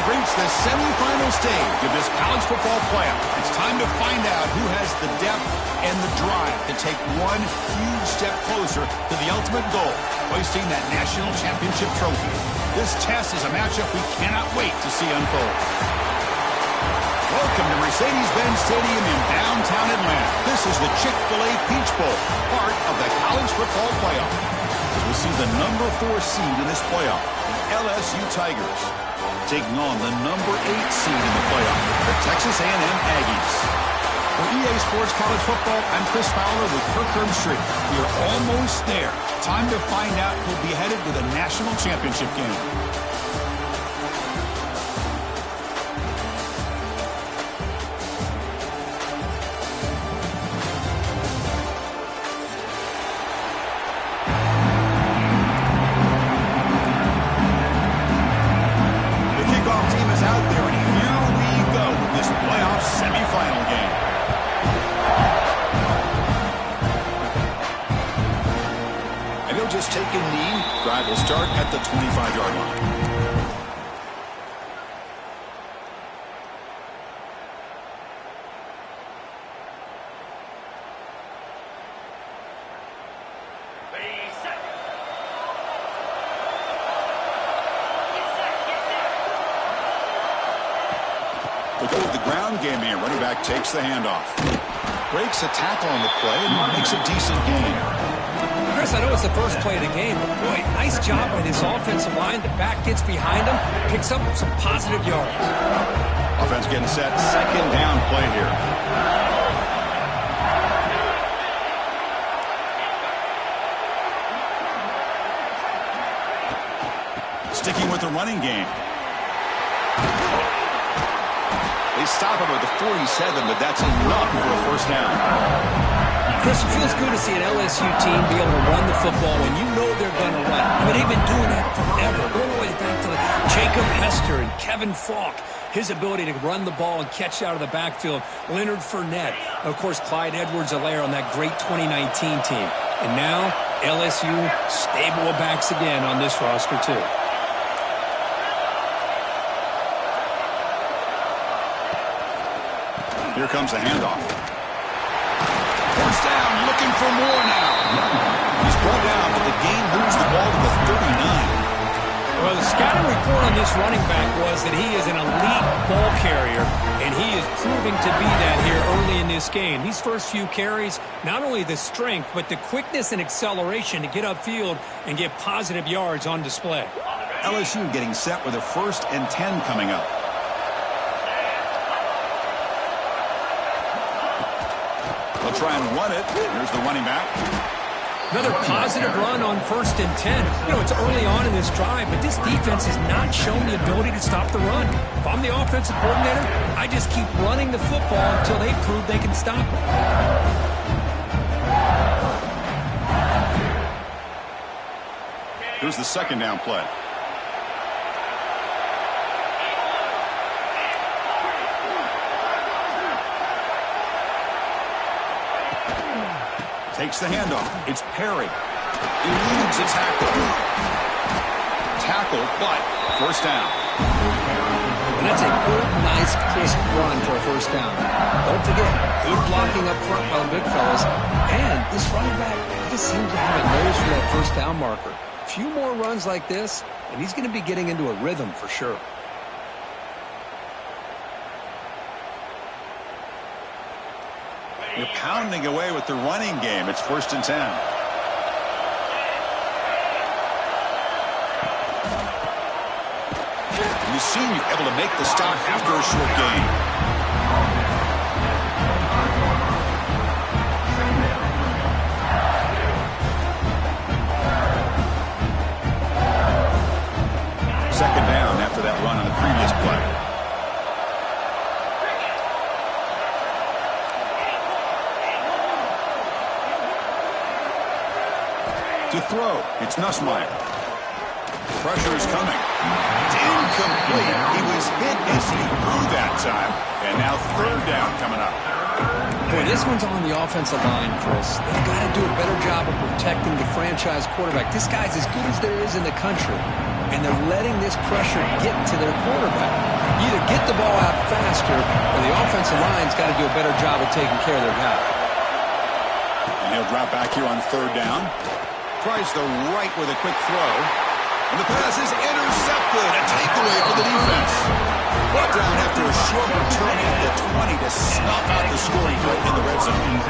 have reached the semifinal stage of this college football playoff. It's time to find out who has the depth and the drive to take one huge step closer to the ultimate goal, hoisting that national championship trophy. This test is a matchup we cannot wait to see unfold. Welcome to Mercedes-Benz Stadium in downtown Atlanta. This is the Chick-fil-A Peach Bowl, part of the college football playoff. We'll see the number 4 seed in this playoff, the LSU Tigers, taking on the number 8 seed in the playoff, the Texas A&M Aggies. For EA Sports College Football, I'm Chris Fowler with Kirk Herbstreit. We are almost there. Time to find out who'll be headed to the national championship game. Drive will start at the 25-yard line. We'll go with the ground game here. Running back takes the handoff. Breaks a tackle on the play and makes a decent gain. Chris, I know it's the first play of the game, but boy, nice job by this offensive line. The back gets behind him, picks up some positive yards. Offense getting set. Second down play here. Sticking with the running game. They stop him at the 47, but that's enough for a first down. Chris, it feels good to see an LSU team be able to run the football when you know they're going to run. I mean, they've been doing that forever, going all the way back to Jacob Hester and Kevin Falk. His ability to run the ball and catch out of the backfield. Leonard Fournette. Of course, Clyde Edwards-Helaire on that great 2019 team. And now, LSU stable of backs again on this roster, too. Here comes the handoff. First down, looking for more now. He's brought down, but the game moves the ball to the 39. Well, the scouting report on this running back was that he is an elite ball carrier, and he is proving to be that here early in this game. These first few carries, not only the strength, but the quickness and acceleration to get upfield and get positive yards on display. LSU getting set with a 1st and 10 coming up. They'll try and run it. Here's the running back. Another positive run on 1st and 10. You know, it's early on in this drive, but this defense has not shown the ability to stop the run. If I'm the offensive coordinator, I just keep running the football until they prove they can stop it. Here's the second down play. Takes the handoff. It's Perry. Eludes a tackle. Tackle, but first down. And that's a good, nice, crisp run for a first down. Don't forget, good blocking up front by the big fellas. And this running back just seems to have a nose for that first down marker. A few more runs like this, and he's going to be getting into a rhythm for sure. You're pounding away with the running game. It's 1st and 10. And you seem you're able to make the stop after a short gain. Second down after that run on the previous play. To throw, it's Nussmeier. Pressure is coming. It's incomplete. He was hit as he threw that time. And now 3rd down coming up. Boy, this one's on the offensive line, Chris. They've got to do a better job of protecting the franchise quarterback. This guy's as good as there is in the country, and they're letting this pressure get to their quarterback. You either get the ball out faster or the offensive line's got to do a better job of taking care of their guy. And he'll drop back here on third down. Tries the right with a quick throw. And the pass is intercepted. A takeaway for the defense. Brought down after a short return at the 20 to snuff out the scoring threat in the red zone.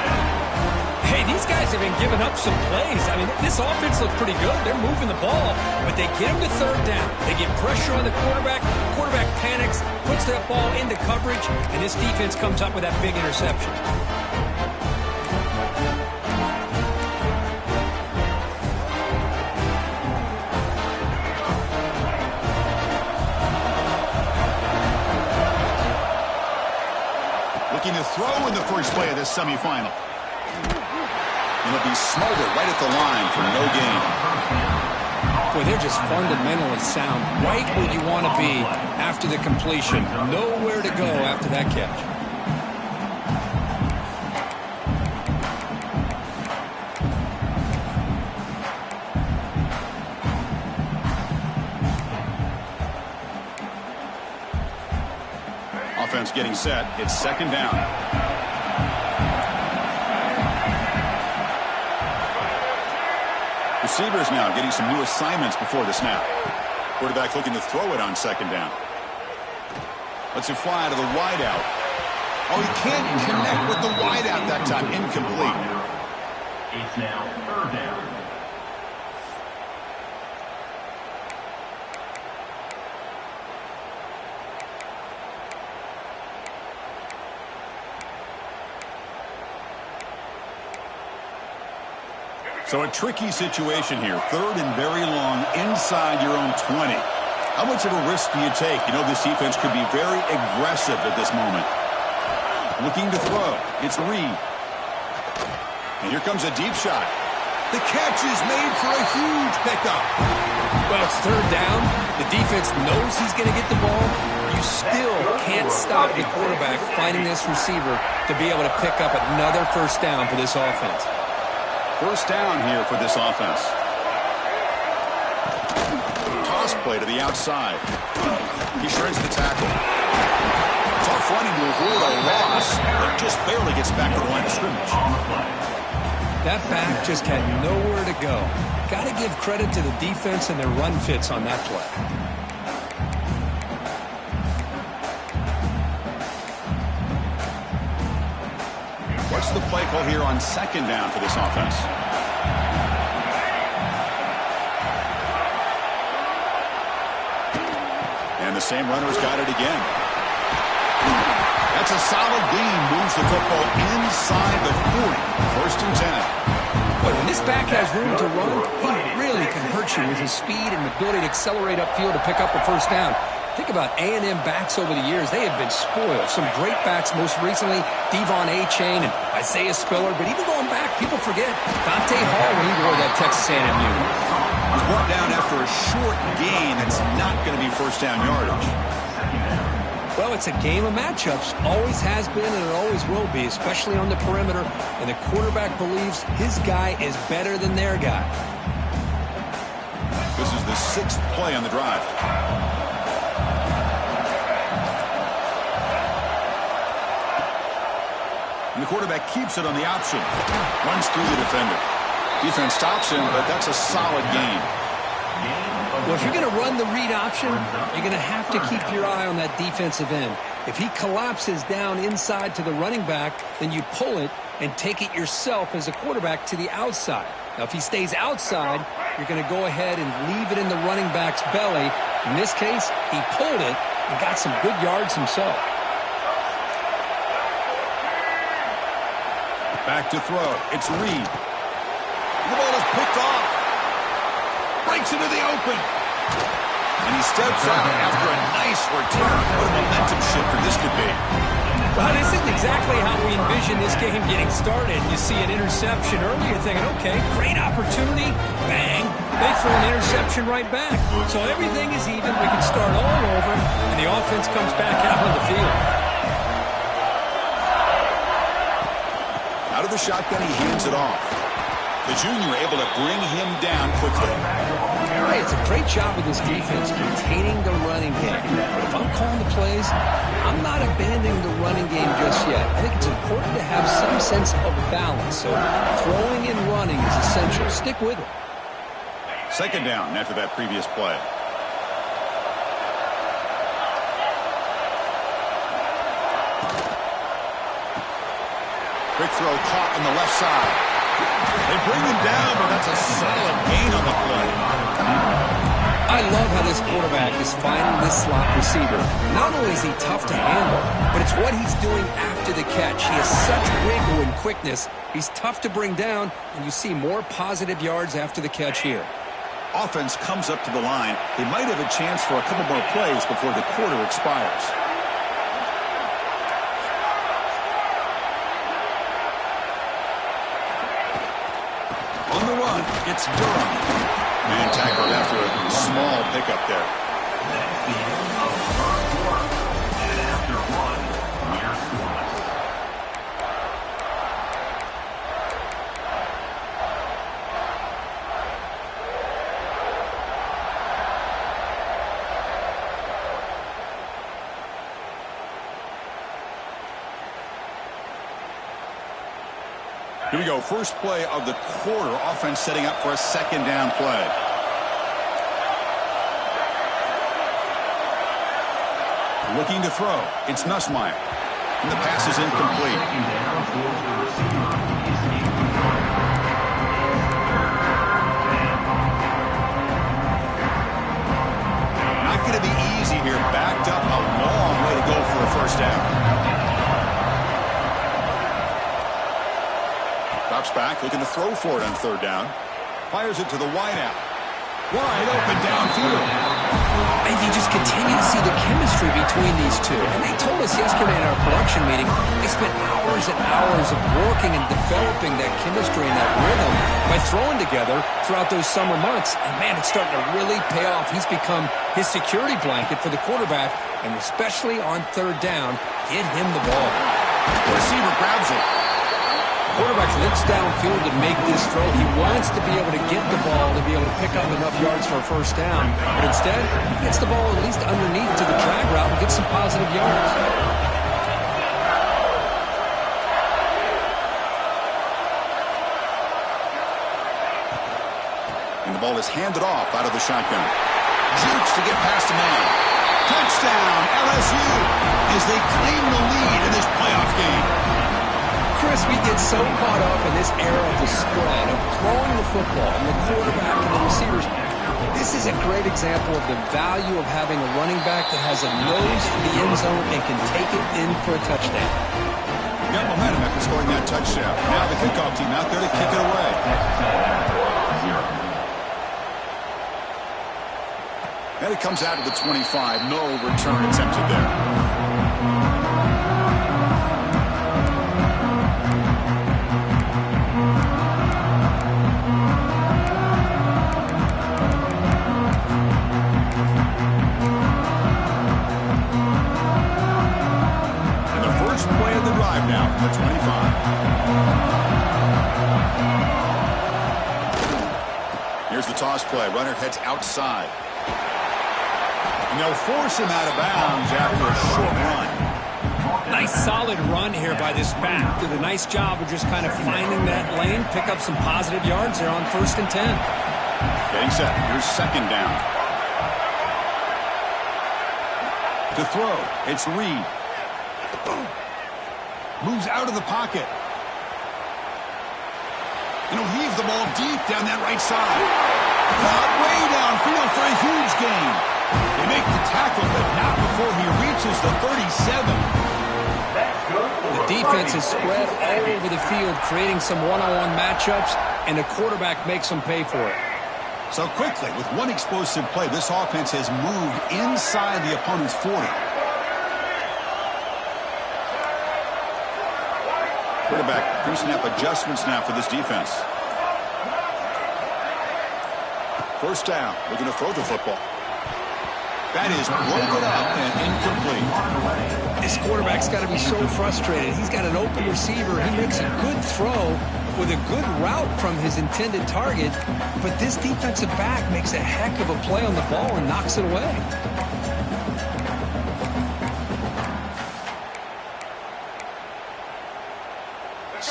Hey, these guys have been giving up some plays. I mean, this offense looks pretty good. They're moving the ball, but they get them to third down. They get pressure on the quarterback. Quarterback panics, puts that ball into coverage, and this defense comes up with that big interception. Looking to throw in the first play of this semifinal. And it'll be smothered right at the line for no gain. Boy, they're just fundamentally sound. Right where you want to be after the completion. Nowhere to go after that catch. Offense getting set. It's second down. Receivers now getting some new assignments before the snap. Quarterback looking to throw it on second down. Lets it fly to the wideout. Oh, he can't connect with the wideout that time. Incomplete. It's now third down. So a tricky situation here. Third and very long inside your own 20. How much of a risk do you take? You know, this defense could be very aggressive at this moment. Looking to throw. It's Reed. And here comes a deep shot. The catch is made for a huge pickup. Well, it's third down. The defense knows he's going to get the ball. You still can't stop the quarterback finding this receiver to be able to pick up another first down for this offense. First down here for this offense. Toss play to the outside. He shreds the tackle. Tough running to avoid a loss, but just barely gets back to the line of scrimmage. That back just had nowhere to go. Got to give credit to the defense and their run fits on that play. What's the play call here on second down for this offense? And the same runner's got it again. That's a solid gain. Moves the football inside the 40. First and 10. Boy, when this back has room to run, he really can hurt you with his speed and ability to accelerate upfield to pick up a first down. Think about A&M backs over the years. They have been spoiled. Some great backs, most recently Devon A-Chain and Isaiah Spiller. But even going back, people forget Dante Hall when he wore that Texas A&M uniform. Was brought down after a short gain. That's not going to be first down yardage. Well, it's a game of matchups. Always has been and it always will be, especially on the perimeter. And the quarterback believes his guy is better than their guy. This is the 6th play on the drive. And the quarterback keeps it on the option. Runs through the defender. Defense stops him, but that's a solid gain. Well, if you're going to run the read option, you're going to have to keep your eye on that defensive end. If he collapses down inside to the running back, then you pull it and take it yourself as a quarterback to the outside. Now, if he stays outside, you're going to go ahead and leave it in the running back's belly. In this case, he pulled it and got some good yards himself. Back to throw. It's Reed. The ball is picked off. Breaks into the open. And he steps out after a nice return. What a momentum shifter this could be. Well, this isn't exactly how we envision this game getting started. You see an interception early, you're thinking, okay, great opportunity. Bang. They throw an interception right back. So everything is even. We can start all over, and the offense comes back out on the field. Out of the shotgun, he hands it off. The junior able to bring him down quickly. Hey, it's a great job with this defense containing the running game. But if I'm calling the plays, is, I'm not abandoning the running game just yet. I think it's important to have some sense of balance. So throwing and running is essential. Stick with it. Second down after that previous play. Quick throw caught on the left side. They bring him down, but that's a solid gain on the play. I love how this quarterback is finding this slot receiver. Not only is he tough to handle, but it's what he's doing after the catch. He has such wiggle and quickness. He's tough to bring down, and you see more positive yards after the catch here. Offense comes up to the line. They might have a chance for a couple more plays before the quarter expires. On the run, it's Durham. Man tackled after a small pickup there. That's the end of the first quarter. And after one, we're scoreless. Here we go. First play of the quarter. Offense setting up for a second down play. Looking to throw. It's Nussmeier. And the pass is incomplete. Second down for the receiver is incomplete. Not going to be easy here. Backed up a long way to go for a first down. Drops back, looking to throw for it on third down. Fires it to the wideout. Wide open downfield. And you just continue to see the chemistry between these two. And they told us yesterday in our production meeting, they spent hours and hours of working and developing that chemistry and that rhythm by throwing together throughout those summer months. And, man, it's starting to really pay off. He's become his security blanket for the quarterback, and especially on third down, get him the ball. The receiver grabs it. Quarterback looks downfield to make this throw. He wants to be able to get the ball to be able to pick up enough yards for a first down. But instead, he gets the ball at least underneath to the drag route and gets some positive yards. And the ball is handed off out of the shotgun. Jukes to get past a man. Touchdown, LSU, as they claim the lead in this playoff game. Chris, we get so caught up in this era of the spread, of throwing the football, and the quarterback and the receivers. This is a great example of the value of having a running back that has a nose for the end zone and can take it in for a touchdown. Got momentum after scoring that touchdown. Now the kickoff team out there to kick it away. And it comes out of the 25. No return attempted there. Now, the 25. Here's the toss play. Runner heads outside. And they'll force him out of bounds after a short run. Nice solid run here by this back. Did a nice job of just kind of finding that lane, pick up some positive yards there on 1st and 10. Getting set. Here's second down. To throw, it's Reed. Moves out of the pocket. And he'll heave the ball deep down that right side. Caught way downfield for a huge gain. They make the tackle, but not before he reaches the 37. The defense is spread all over the field, creating some one-on-one matchups, and the quarterback makes them pay for it. So quickly, with one explosive play, this offense has moved inside the opponent's 40. Quarterback pre-snap adjustments now for this defense. First down, looking to throw the football. That is broken up and incomplete. This quarterback's got to be so frustrated. He's got an open receiver. He makes a good throw with a good route from his intended target, but this defensive back makes a heck of a play on the ball and knocks it away.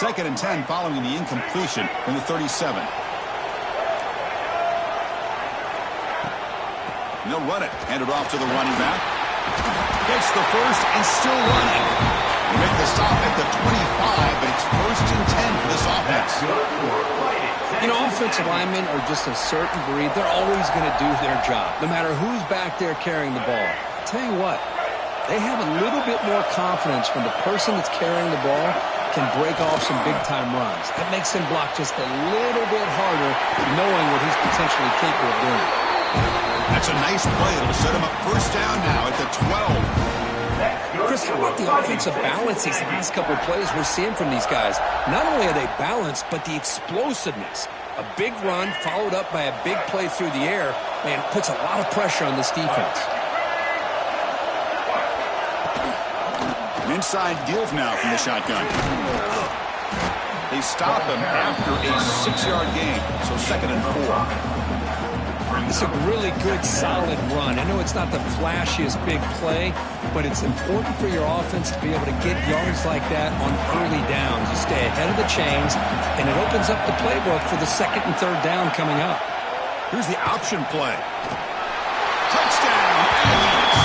2nd and 10 following the incompletion from the 37. And they'll run it. Hand it off to the running back. Gets the first and still running. They make the stop at the 25, but it's 1st and 10 for this offense. You know, offensive linemen are just a certain breed. They're always going to do their job, no matter who's back there carrying the ball. I'll tell you what, they have a little bit more confidence when the person that's carrying the ball can break off some big-time runs. That makes him block just a little bit harder, knowing what he's potentially capable of doing. That's a nice play. It'll set him up 1st down now at the 12. Chris, how about the offensive balance these last couple of plays we're seeing from these guys? Not only are they balanced, but the explosiveness. A big run followed up by a big play through the air, man, puts a lot of pressure on this defense. An inside give now from the shotgun. They stop him after a 6-yard gain, so 2nd and 4. It's a really good, solid run. I know it's not the flashiest big play, but it's important for your offense to be able to get yards like that on early downs. You stay ahead of the chains, and it opens up the playbook for the 2nd and 3rd down coming up. Here's the option play. Touchdown, Aggies!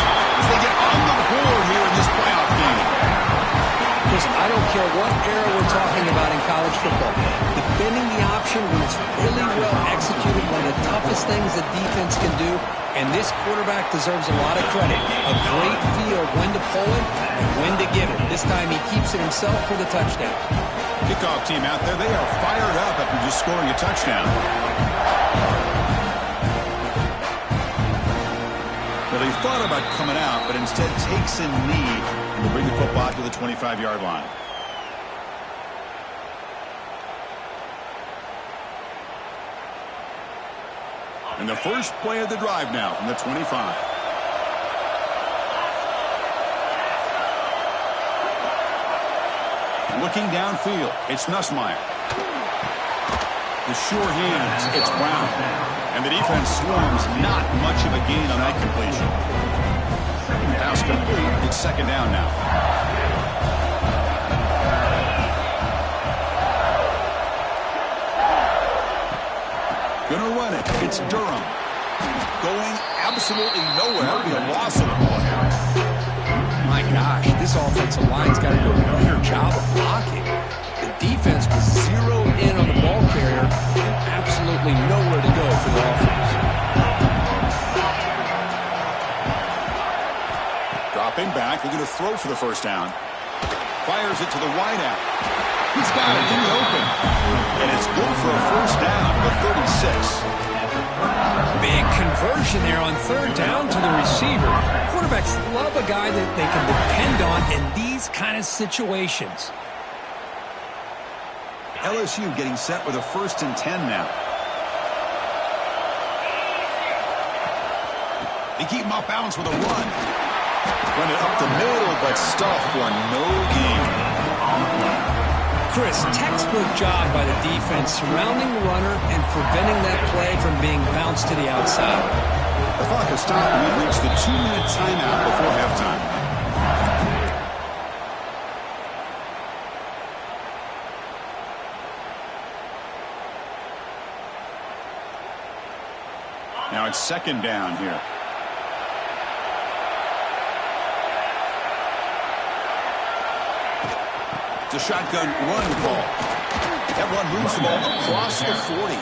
As they get on the board here in this playoff game. Chris, I don't care what era we're talking about in college football. Defending the option when it's really well executed, one of the toughest things a defense can do, and this quarterback deserves a lot of credit. A great feel of when to pull it and when to give it. This time he keeps it himself for the touchdown. Kickoff team out there, they are fired up after just scoring a touchdown. Well, he thought about coming out, but instead takes a knee and will bring the football to the 25-yard line. And the first play of the drive now from the 25. Looking downfield, it's Nussmeier. The sure hands, it's Brown. And the defense swarms, not much of a gain on that completion. Pass complete, it's 2nd down now. Gonna run it. It's Durham. Going absolutely nowhere. The loss of the ball here. My gosh, this offensive line's got to do a better job of blocking. The defense was zeroed in on the ball carrier and absolutely nowhere to go for the offense. Dropping back. They're going to throw for the 1st down. Fires it to the wideout. He's got it in the open. And it's good for a 1st down at 36. Big conversion there on 3rd down to the receiver. Quarterbacks love a guy that they can depend on in these kind of situations. LSU getting set with a 1st and 10 now. They keep him off balance with a run. Run it up the middle, but stuff for no gain. Chris, textbook job by the defense surrounding the runner and preventing that play from being bounced to the outside. The clock has stopped, and we've reached the 2-minute timeout before halftime. Now it's 2nd down here. It's a shotgun run call. That one moves the ball across the 40.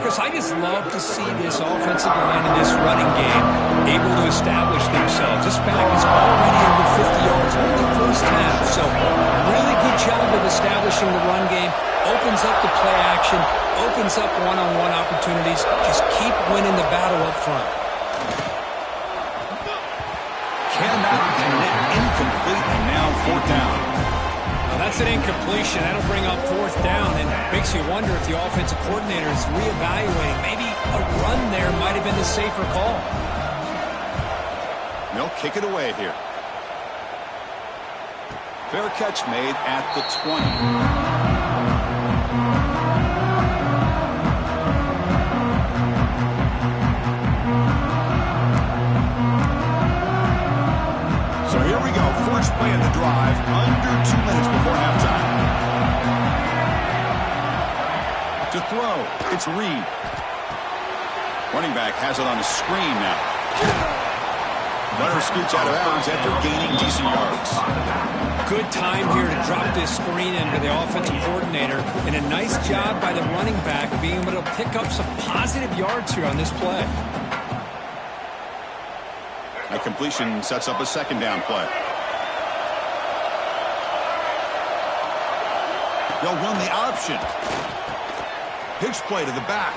Chris, I just love to see this offensive line in this running game able to establish themselves. This back is already over 50 yards in the 1st half. So really good job of establishing the run game. Opens up the play action. Opens up one-on-one opportunities. Just keep winning the battle up front. Cannot connect. Incomplete, and now 4th down. That's an incompletion. That'll bring up 4th down and makes you wonder if the offensive coordinator is reevaluating. Maybe a run there might have been the safer call. They'll kick it away here. Fair catch made at the 20. So here we go. First play of the drive. Under 2 minutes before halftime. To throw, it's Reed. Running back has it on a screen now. Runner scoots out of bounds after gaining decent yards. Good time here to drop this screen into the offensive coordinator, and a nice job by the running back being able to pick up some positive yards here on this play. A completion sets up a second down play. They'll run the option. Pitch play to the back.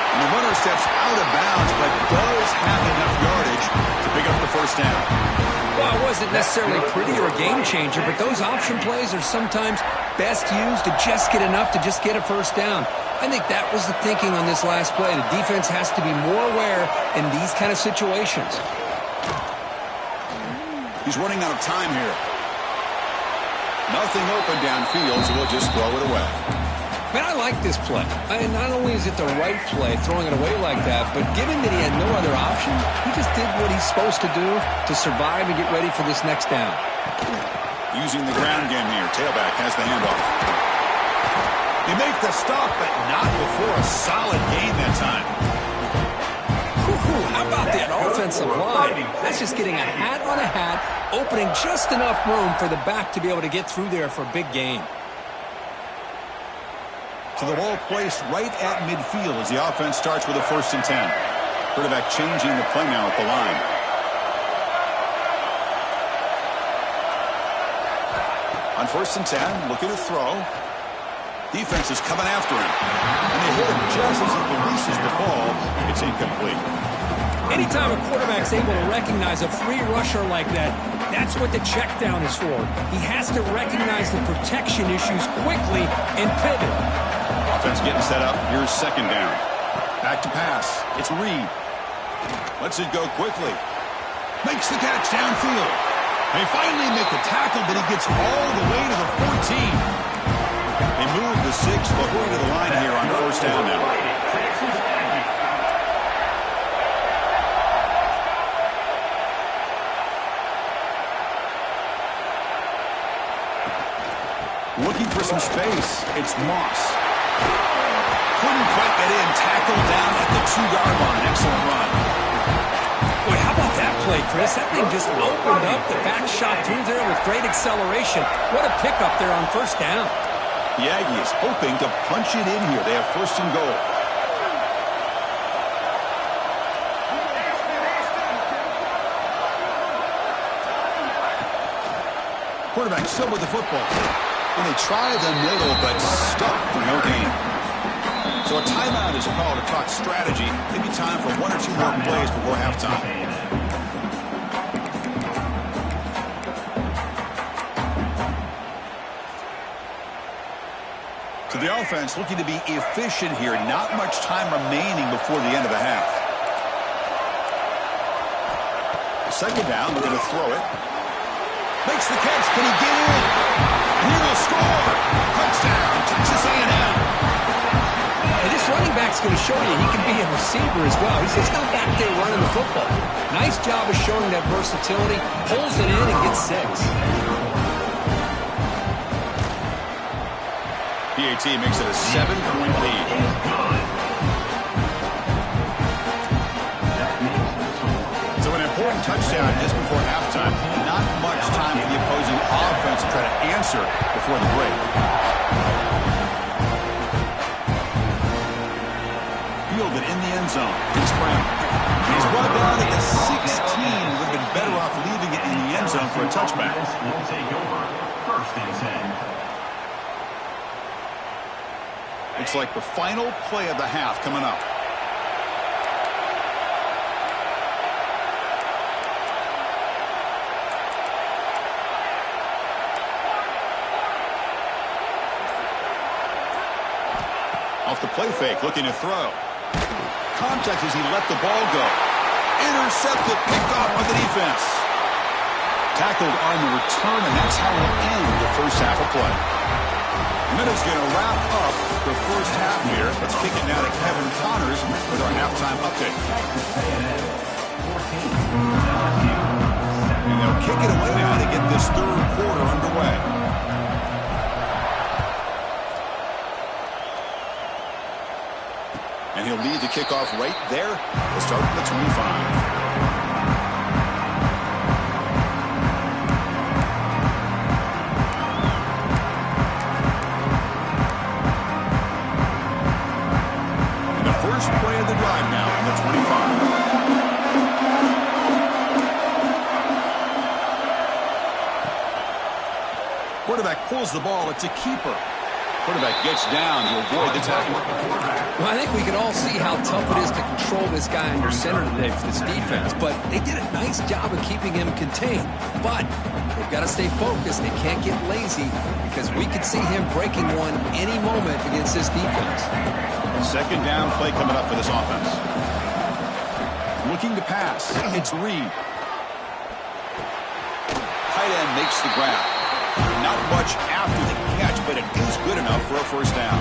And the runner steps out of bounds, but does have enough yardage to pick up the first down. Well, it wasn't necessarily pretty or a game changer, but those option plays are sometimes best used to just get enough to just get a first down. I think that was the thinking on this last play. The defense has to be more aware in these kind of situations. He's running out of time here. Nothing open downfield, so we'll just throw it away. Man, I like this play. And not only is it the right play, throwing it away like that, but given that he had no other option, he just did what he's supposed to do to survive and get ready for this next down. Using the ground game here. Tailback has the handoff. They make the stop, but not before a solid gain that time. How about that offensive line? That's just getting a hat on a hat, opening just enough room for the back to be able to get through there for a big gain. So the ball placed right at midfield as the offense starts with a 1st and 10. Quarterback changing the play now at the line. On 1st and 10, looking to throw. Defense is coming after him. And they hit him just as he releases the ball. It's incomplete. Anytime a quarterback's able to recognize a free rusher like that, that's what the check down is for. He has to recognize the protection issues quickly and pivot. Offense getting set up. Here's 2nd down. Back to pass. It's Reed. Lets it go quickly. Makes the catch downfield. They finally make the tackle, but he gets all the way to the 14. They move the 6, but going to the line here on 1st down now. Looking for some space. It's Moss. Couldn't quite get in. Tackled down at the 2-yard line. Excellent run. Boy, how about that play, Chris? That thing just opened up. The back shot through there with great acceleration. What a pickup there on 1st down. The Aggies hoping to punch it in here. They have 1st and goal. Quarterback still with the football. And they try the middle, but stuck for no gain. So a timeout is called to talk strategy. Maybe time for 1 or 2 more plays before halftime. So the offense looking to be efficient here. Not much time remaining before the end of the half. 2nd down, looking to throw it. Makes the catch. Can he get in? He will score. Touchdown, Texas A&M. And this running back's going to show you he can be a receiver as well. He's just not back there running the football. Nice job of showing that versatility. Pulls it in and gets 6. PAT makes it a 7-point lead. So an important touchdown just before halftime. Not much time for the opposing offense to try to answer before the break. Fielded in the end zone. It's Brown. He's brought down at the 16. Would have been better off leaving it in the end zone for a touchback. Will take over 1st and 10. Looks like the final play of the half coming up. Off the play fake, looking to throw. Contact as he let the ball go. Intercepted, picked off by the defense. Tackled on the return, and that's how we'll end the first half of play. Minutes going to wrap up the first half here. Let's kick it now to Kevin Connors with our halftime update. And they'll kick it away now to get this 3rd quarter underway. he'll lead the kickoff right there. We'll start at the 25. First play of the drive now from the 25. Quarterback pulls the ball. It's a keeper. Quarterback gets down to avoid the tackle. Well, I think we can all see how tough it is to control this guy under center today for this defense, but they did a nice job of keeping him contained. But they've got to stay focused. They can't get lazy because we could see him breaking one any moment against this defense. Second down play coming up for this offense. Looking to pass. It's Reed. Tight end makes the grab. Not much after the catch, but it is good enough for a first down.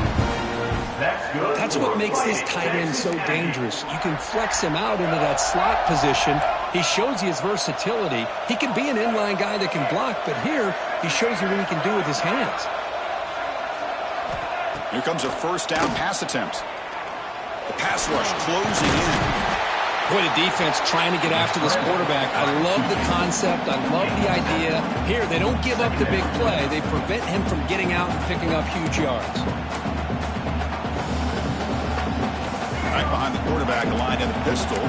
That's what makes this tight end so dangerous. You can flex him out into that slot position. He shows you his versatility. He can be an inline guy that can block, but here he shows you what he can do with his hands. Here comes a first down pass attempt. The pass rush closing in. Boy, the defense trying to get after this quarterback. I love the concept. I love the idea. Here, they don't give up the big play. They prevent him from getting out and picking up huge yards. Right behind the quarterback, line in the pistol.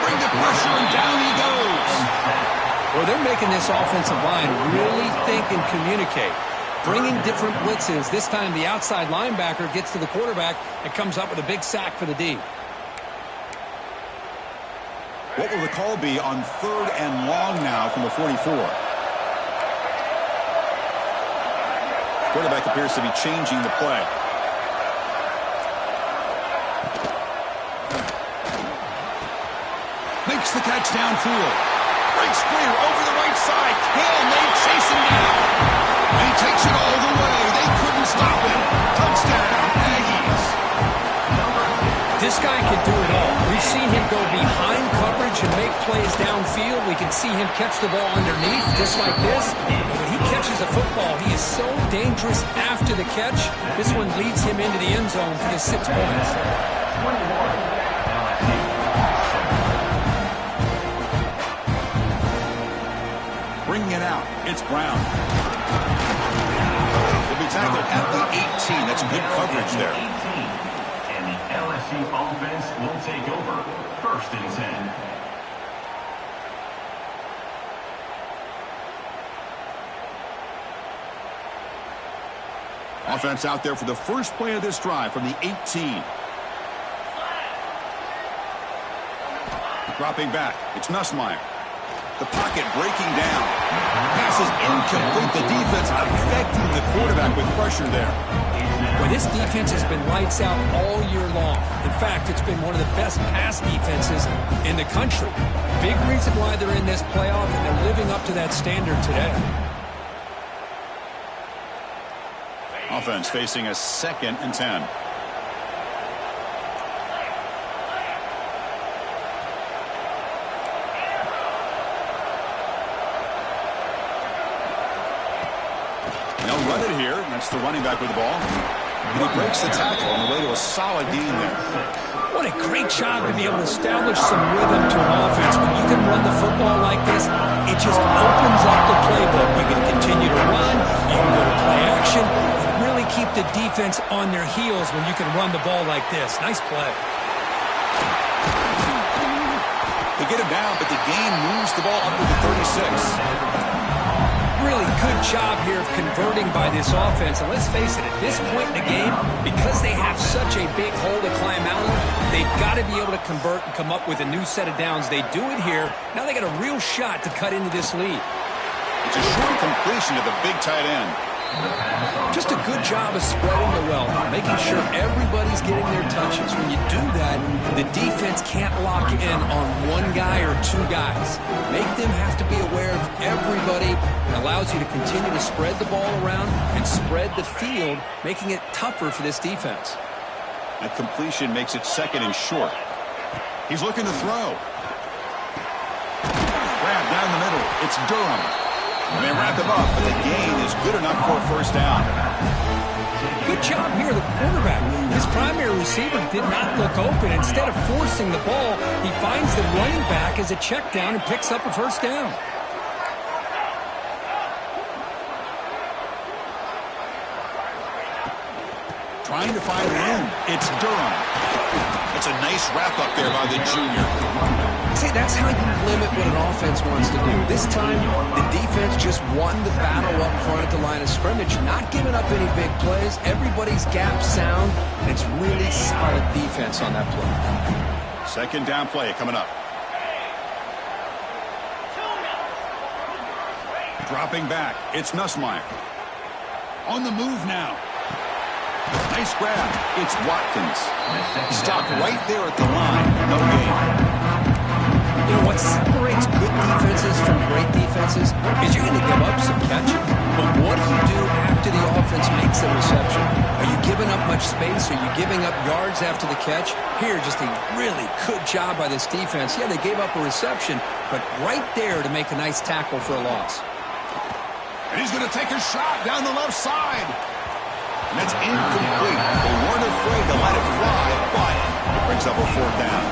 Bring the pressure, and down he goes. Well, they're making this offensive line really think and communicate. Bringing different blitzes. This time the outside linebacker gets to the quarterback and comes up with a big sack for the D. What will the call be on third and long now from the 44? Quarterback appears to be changing the play. Makes the catch downfield. Breaks clear over the right side. Hill may chase him down. And he takes it all the way. They couldn't stop him. Touchdown, Aggies. This guy can do it all. We've seen him go behind coverage and make plays downfield. We can see him catch the ball underneath just like this. When he catches a football, he is so dangerous after the catch. This one leads him into the end zone for the 6 points. Bringing it out, it's Brown. He'll be tackled at the 18. That's good coverage there. And the LSU offense will take over. First and 10. Offense out there for the first play of this drive from the 18. Dropping back, it's Nussmeier. The pocket breaking down. Pass is incomplete. The defense affecting the quarterback with pressure there. Well, this defense has been lights out all year long. In fact, it's been one of the best pass defenses in the country. Big reason why they're in this playoff, and they're living up to that standard today. Offense facing a 2nd and 10. They'll run it here. That's the running back with the ball. And he breaks the tackle on the way to a solid gain there. What a great job to be able to establish some rhythm to an offense. When you can run the football like this, it just opens up the playbook. You can continue to run. You can go to play action. And really keep the defense on their heels when you can run the ball like this. Nice play. They get him down, but the gain moves the ball up to the 36. Really good job here of converting by this offense. And let's face it, at this point in the game, because they have such a big hole to climb out of, they've got to be able to convert and come up with a new set of downs. They do it here. Now they got a real shot to cut into this lead. It's a short completion to the big tight end. Just a good job of spreading the wealth, making sure everybody's getting their touches. When you do that, the defense can't lock in on one guy or two guys. Make them have to be aware of everybody. It allows you to continue to spread the ball around and spread the field, making it tougher for this defense. That completion makes it 2nd and short. He's looking to throw. Grab down the middle. It's It's Durham. And they wrap him up, but the gain is good enough for a first down. Good job here, the quarterback. His primary receiver did not look open. Instead of forcing the ball, he finds the running back as a check down and picks up a first down. Trying to find room. It's Durham. It's a nice wrap-up there by the junior. See, that's how you limit what an offense wants to do. This time, the defense just won the battle up front at the line of scrimmage, not giving up any big plays. Everybody's gap sound, and it's really solid defense on that play. Second down play coming up. Dropping back, it's Nussmeier. On the move now. Nice grab. It's Watkins. Stopped right there at the line. No gain. You know, what separates good defenses from great defenses is you're going to give up some catches. But what do you do after the offense makes the reception? Are you giving up much space? Are you giving up yards after the catch? Here, just a really good job by this defense. Yeah, they gave up a reception, but right there to make a nice tackle for a loss. And he's going to take a shot down the left side. And that's incomplete. They weren't afraid to let it fly, but it brings up a fourth down.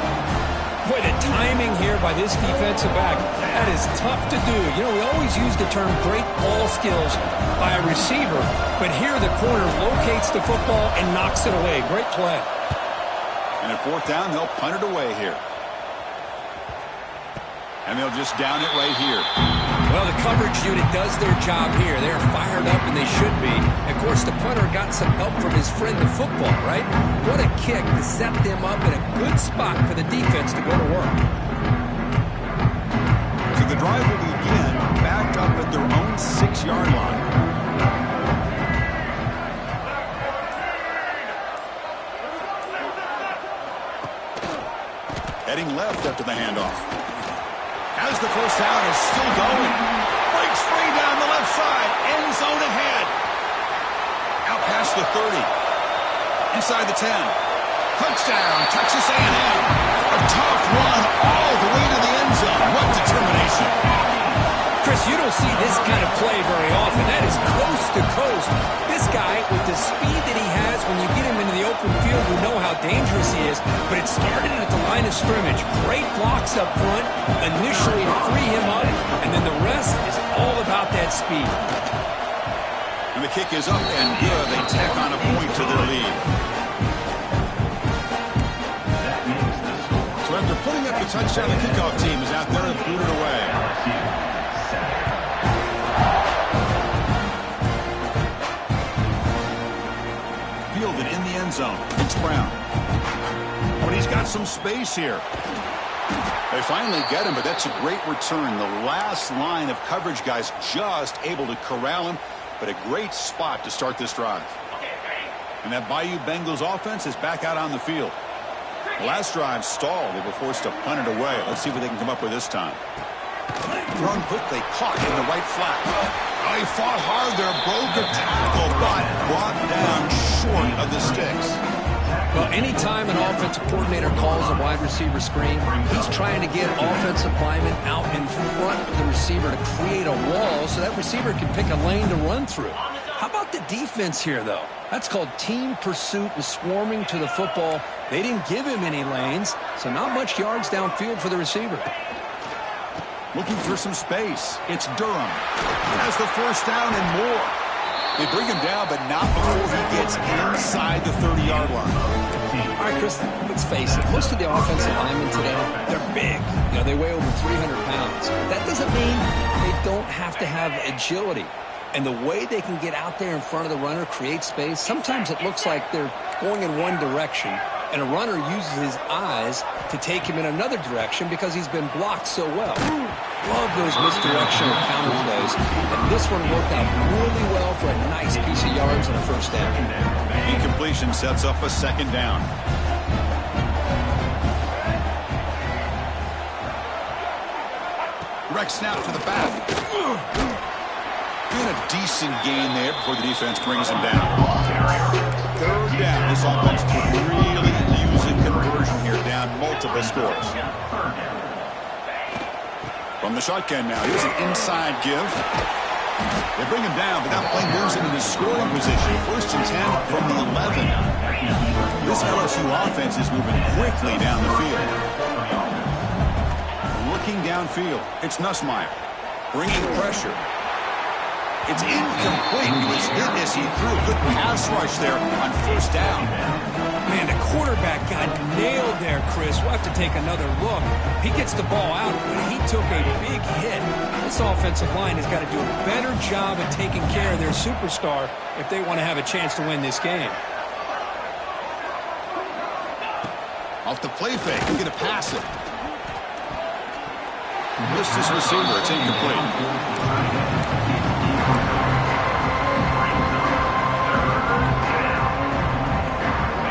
Boy, the timing here by this defensive back, that is tough to do. You know, we always use the term great ball skills by a receiver, but here the corner locates the football and knocks it away. Great play. And at fourth down, they'll punt it away here. And they'll just down it right here. Well, the coverage unit does their job here. They're fired up, and they should be. Of course, the punter got some help from his friend, the football, right? What a kick to set them up in a good spot for the defense to go to work. So the drive will begin back up at their own 6-yard line. Heading left after the handoff. As the first down is still going. Breaks free down the left side. End zone ahead. Out past the 30. Inside the 10. Touchdown, Texas A&M. A tough run all the way to the end zone. What determination. Chris, you don't see this kind of play very often. That is coast to coast. This guy, with the speed that he has, when you get him into the open field, you know how dangerous he is. But it started at the line of scrimmage. Great blocks up front, initially to free him up, and then the rest is all about that speed. And the kick is up and good. They tack on a point to their lead. So after putting up the touchdown, the kickoff team is out there and booted away. Fielded in the end zone. It's Brown. But he's got some space here. They finally get him, but that's a great return. The last line of coverage guys just able to corral him, but a great spot to start this drive. And that Bayou Bengals offense is back out on the field. The last drive stalled. They were forced to punt it away. Let's see what they can come up with this time. Thrown quickly, caught in the right flat. Oh, he fought hard there, broke a tackle, but brought down short of the sticks. Well, anytime an offensive coordinator calls a wide receiver screen, he's trying to get offensive linemen out in front of the receiver to create a wall so that receiver can pick a lane to run through. How about the defense here, though? That's called team pursuit and swarming to the football. They didn't give him any lanes, so not much yards downfield for the receiver. Looking for some space. It's Durham. Has the first down and more. They bring him down, but not before he gets inside the 30-yard line. All right, Chris, let's face it. Most of the offensive linemen today, they're big. You know, they weigh over 300 pounds. That doesn't mean they don't have to have agility. And the way they can get out there in front of the runner, create space, sometimes it looks like they're going in one direction, and a runner uses his eyes to take him in another direction because he's been blocked so well. Love those misdirectional counter plays, and this one worked out really well for a nice piece of yards and a first down. Incompletion sets up a second down. Direct snap to the back. Doing a decent gain there before the defense brings him down. Third down. This offense could really use a conversion here, down multiple scores. From From the shotgun now, here's an inside give. They bring him down, but that play moves him into scoring position. 1st and 10 from the 11. This LSU offense is moving quickly down the field. Looking downfield, it's Nussmeier. Bringing pressure. It's incomplete. He was hit as he threw a good pass rush there on 1st down. Man, the quarterback got nailed there, Chris. We'll have to take another look. He gets the ball out, but he took a big hit. This offensive line has got to do a better job of taking care of their superstar if they want to have a chance to win this game. Off the play fake, he's going to pass it. Missed his receiver. It's incomplete.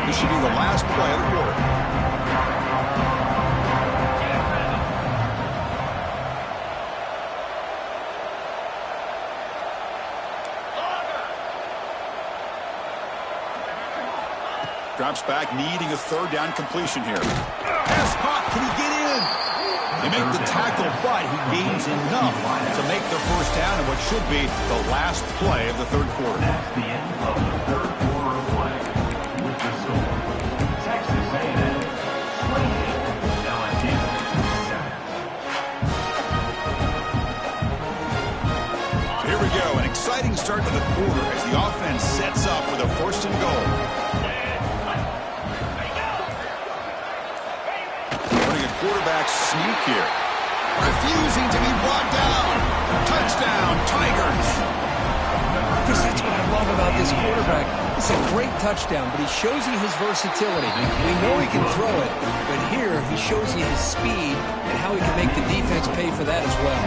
This should be the last play of the quarter. Drops back, needing a 3rd down completion here. Pass caught. Can he get in? They make the tackle, but he gains enough to make the 1st down in what should be the last play of the 3rd quarter. That's the end of the 3rd quarter of play. With the score, Texas A&M 28, LSU 7. Here we go, an exciting start to the quarter as the offense sets up with a 1st and goal. Running a quarterback sneak here. Refusing to be brought down. Touchdown, Tigers. Chris, that's what I love about this quarterback. It's a great touchdown, but he shows you his versatility. We know he can throw it, but here he shows you his speed and how he can make the defense pay for that as well.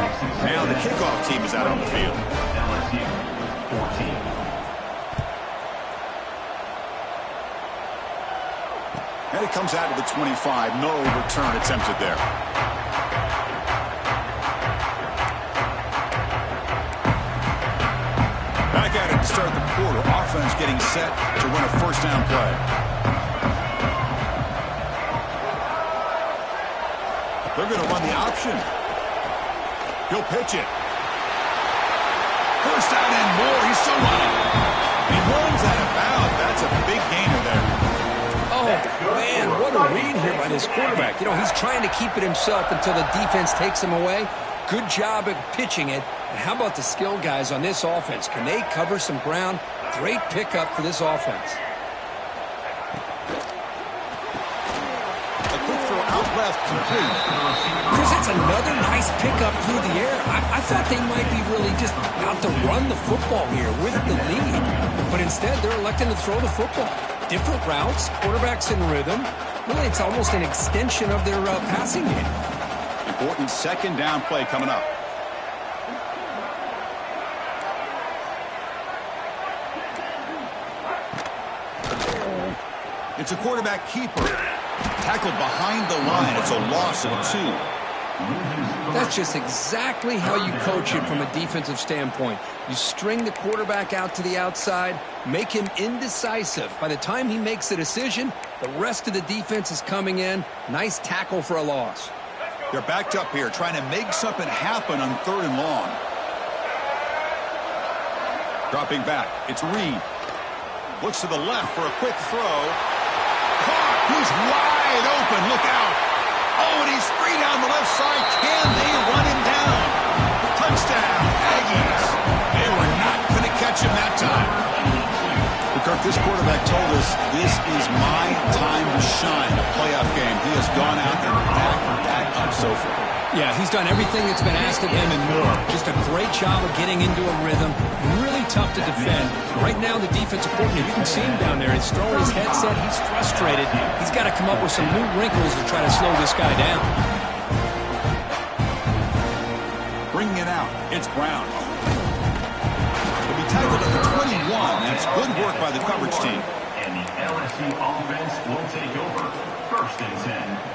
Now the kickoff team is out on the field. LSU 14. And it comes out to the 25. No return attempted there. Back at it to start the quarter. Offense getting set to run a 1st down play. They're going to run the option. He'll pitch it. 1st down and more. He's still running. He runs out of bounds. That's a big gainer there. Oh, man, what a read here by this quarterback. You know, he's trying to keep it himself until the defense takes him away. Good job at pitching it. And how about the skill guys on this offense? Can they cover some ground? Great pickup for this offense. A quick throw out left, complete. Chris, that's another nice pickup through the air. I thought they might be really just out to run the football here with the lead. But instead, they're electing to throw the football. Different routes, quarterbacks in rhythm. Really, it's almost an extension of their passing game. Important 2nd down play coming up. It's a quarterback keeper. Tackled behind the line. It's a loss of 2. That's just exactly how you coach it from a defensive standpoint. You string the quarterback out to the outside, make him indecisive. By the time he makes a decision, the rest of the defense is coming in. Nice tackle for a loss. They're backed up here, trying to make something happen on 3rd and long. Dropping back, it's Reed. Looks to the left for a quick throw. Caught! He's wide open, look out! Oh, and he's free down the left side. Can they run him down? Touchdown, Aggies. They were not going to catch him that time. Kirk, this quarterback told us this is my time to shine, a playoff game. He has gone out and backed that up so far. Yeah, he's done everything that's been asked of him and more. Just a great job of getting into a rhythm. Really tough to defend. Right now, the defensive coordinator, you can see him down there. He's throwing his headset. He's frustrated. He's got to come up with some new wrinkles to try to slow this guy down. Bringing it out, it's Brown. He'll be tackled at the 21. That's good work by the coverage team. And the LSU offense will take over 1st and 10.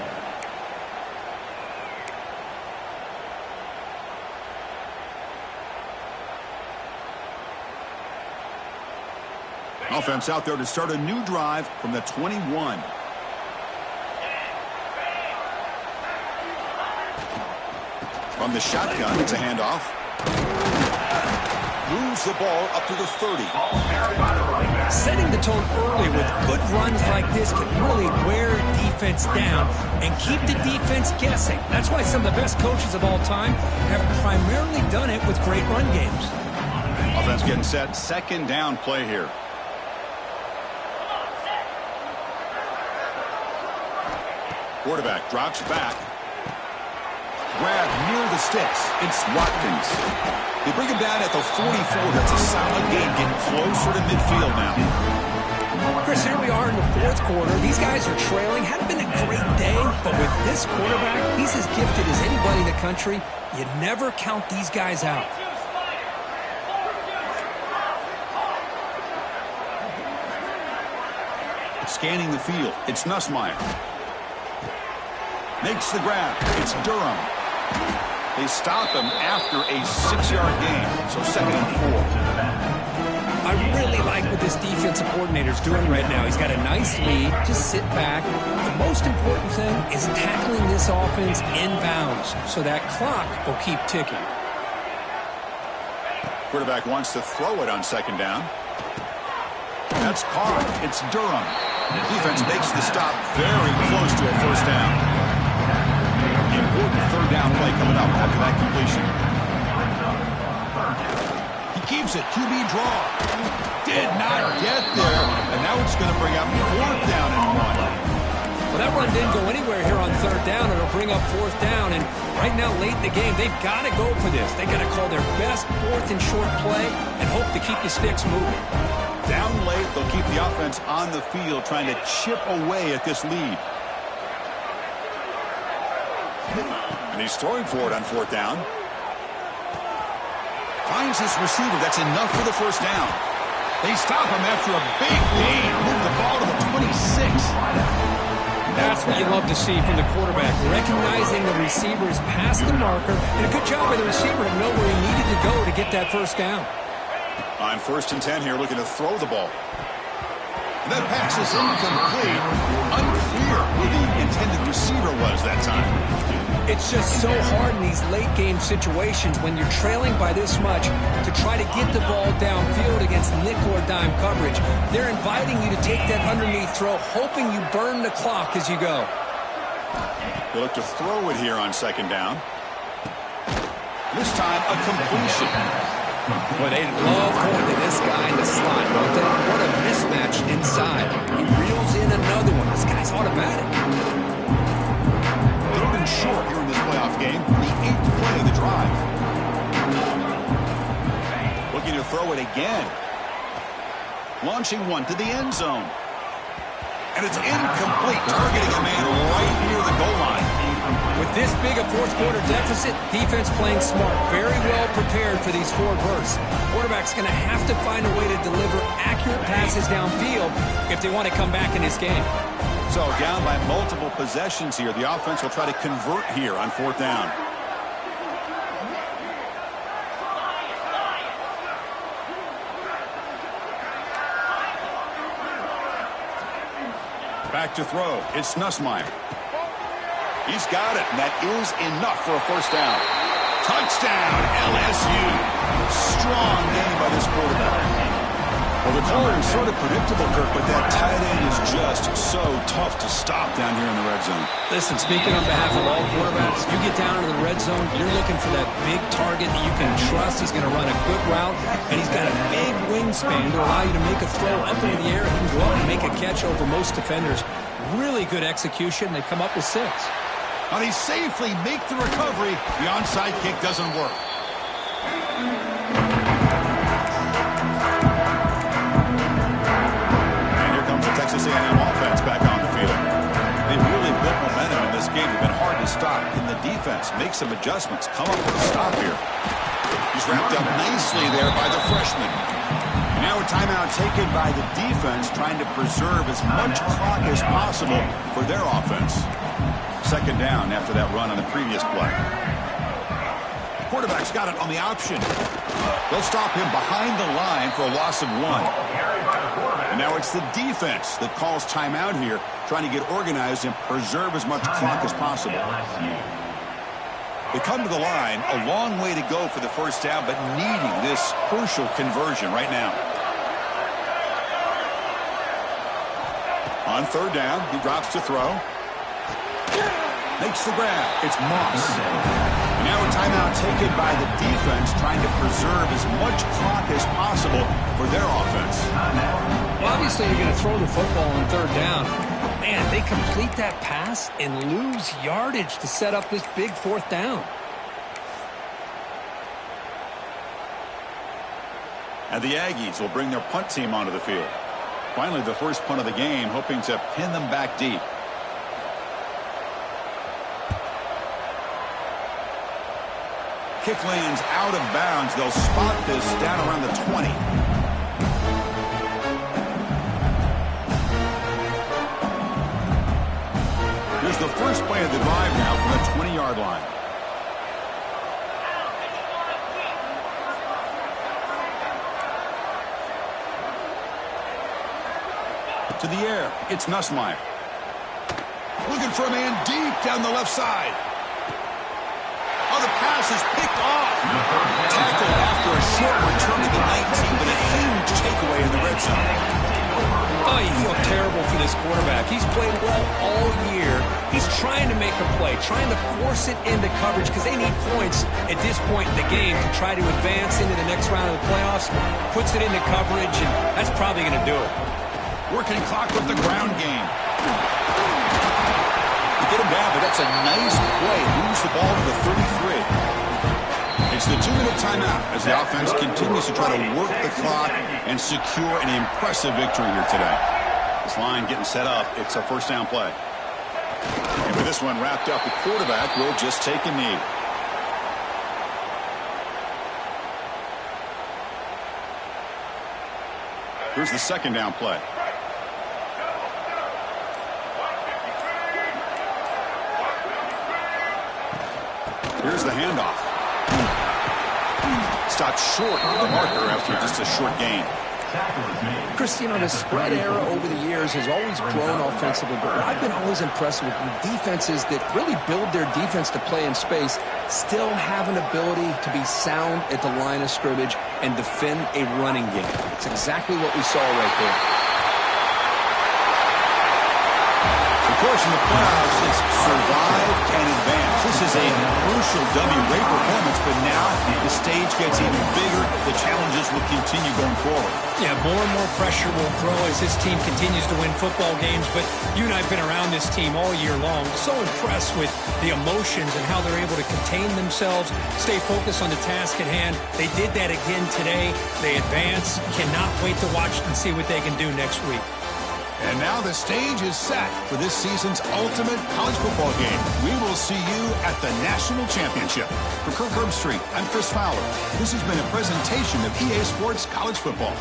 Offense out there to start a new drive from the 21. From the shotgun, it's a handoff. Moves the ball up to the 30. Setting the tone early with good runs like this can really wear defense down and keep the defense guessing. That's why some of the best coaches of all time have primarily done it with great run games. Offense getting set. Second down play here. Quarterback drops back. Grab near the sticks. It's Watkins. They bring him down at the 44. That's a solid game, getting closer to midfield now. Chris, here we are in the fourth quarter. These guys are trailing. Hadn't been a great day, but with this quarterback, he's as gifted as anybody in the country. You never count these guys out. Scanning the field. It's Nussmeier. Makes the grab. It's Durham. They stop him after a 6-yard gain, so 2nd and 4. I really like what this defensive coordinator's doing right now. He's got a nice lead. Just sit back. The most important thing is tackling this offense inbounds, so that clock will keep ticking. Quarterback wants to throw it on 2nd down. That's caught. It's Durham. Defense makes the stop very close to a 1st down. Important 3rd down play coming up after that completion. He keeps it. QB draw. Did not get there. And now it's going to bring up 4th down and 1. Well, that run didn't go anywhere here on 3rd down. It'll bring up 4th down. And right now, late in the game, they've got to go for this. They've got to call their best 4th and short play and hope to keep the sticks moving. Down late, they'll keep the offense on the field trying to chip away at this lead. And he's throwing for it on 4th down. Finds his receiver. That's enough for the 1st down. They stop him after a big gain. Move the ball to the 26. That's what you love to see from the quarterback. Recognizing the receivers past the marker. And a good job by the receiver to know where he needed to go to get that 1st down. On 1st and 10 here, looking to throw the ball. And that pass is incomplete. Unclear who the intended receiver was that time. It's just so hard in these late-game situations when you're trailing by this much to try to get the ball downfield against nickel or dime coverage. They're inviting you to take that underneath throw, hoping you burn the clock as you go. They look to throw it here on 2nd down. This time, a completion. Boy, they love going to this guy in the slot, don't they? What a mismatch inside. He reels in another one. This guy's automatic. They've been short here in this playoff game. The 8th play of the drive. Looking to throw it again. Launching one to the end zone. And it's incomplete, targeting a man right near the goal line. With this big a fourth quarter deficit, defense playing smart, very well prepared for these 4 bursts. Quarterback's going to have to find a way to deliver accurate passes downfield if they want to come back in this game. So down by multiple possessions here. The offense will try to convert here on 4th down. Back to throw. It's Nussmeier. He's got it, and that is enough for a 1st down. Touchdown, LSU. Strong game by this quarterback. Well, the call is sort of predictable, Kirk, but that tight end is just so tough to stop down here in the red zone. Listen, speaking on behalf of all quarterbacks, you get down to the red zone, you're looking for that big target that you can trust. He's going to run a good route, and he's got a big wingspan to allow you to make a throw up into the air. He can go up and make a catch over most defenders. Really good execution. They come up with 6. And he safely make the recovery. The onside kick doesn't work. And here comes the Texas A&M offense back on the field. They've really built momentum in this game. They've been hard to stop. Can the defense make some adjustments? Come up with a stop here. He's wrapped up nicely there by the freshman. And now a timeout taken by the defense, trying to preserve as much clock as possible for their offense. 2nd down after that run on the previous play. Quarterback's got it on the option. They'll stop him behind the line for a loss of 1. And now it's the defense that calls timeout here, trying to get organized and preserve as much clock as possible. They come to the line, a long way to go for the first down, but needing this crucial conversion right now. On third down, he drops to throw. Makes the grab. It's Moss. Now a timeout taken by the defense, trying to preserve as much clock as possible for their offense. Well, obviously, you're going to throw the football on third down. Man, they complete that pass and lose yardage to set up this big fourth down. And the Aggies will bring their punt team onto the field. Finally, the first punt of the game, hoping to pin them back deep. Kick lands out of bounds. They'll spot this down around the 20. Here's the first play of the drive now from the 20-yard line. To the air, it's Nussmeier. Looking for a man deep down the left side. Oh, the pass is picked off. Tackled after a short return to the 19, but a huge takeaway in the red zone. Oh, you feel terrible for this quarterback. He's played well all year. He's trying to make a play, trying to force it into coverage because they need points at this point in the game to try to advance into the next round of the playoffs. Puts it into coverage, and that's probably going to do it. Working clock with the ground game. You get him down, but that's a nice play. Moves the ball to the 33. It's the 2-minute timeout as the offense continues to try to work the clock and secure an impressive victory here today. This line getting set up. It's a first down play. And with this one wrapped up, the quarterback will just take a knee. Here's the second down play. Here's the handoff. Stopped short of the marker after just a short gain. Chris, you know, the spread era over the years has always grown offensively, but what I've been always impressed with defenses that really build their defense to play in space still have an ability to be sound at the line of scrimmage and defend a running game. It's exactly what we saw right there. Of course, in the playoffs, it's survive and advance. This is a crucial W. Great performance, but now the stage gets even bigger. The challenges will continue going forward. Yeah, more and more pressure will grow as this team continues to win football games, but you and I have been around this team all year long. So impressed with the emotions and how they're able to contain themselves, stay focused on the task at hand. They did that again today. They advance. Cannot wait to watch and see what they can do next week. And now the stage is set for this season's ultimate college football game. We will see you at the National Championship. For Kirk Herbstreit, I'm Chris Fowler. This has been a presentation of EA Sports College Football.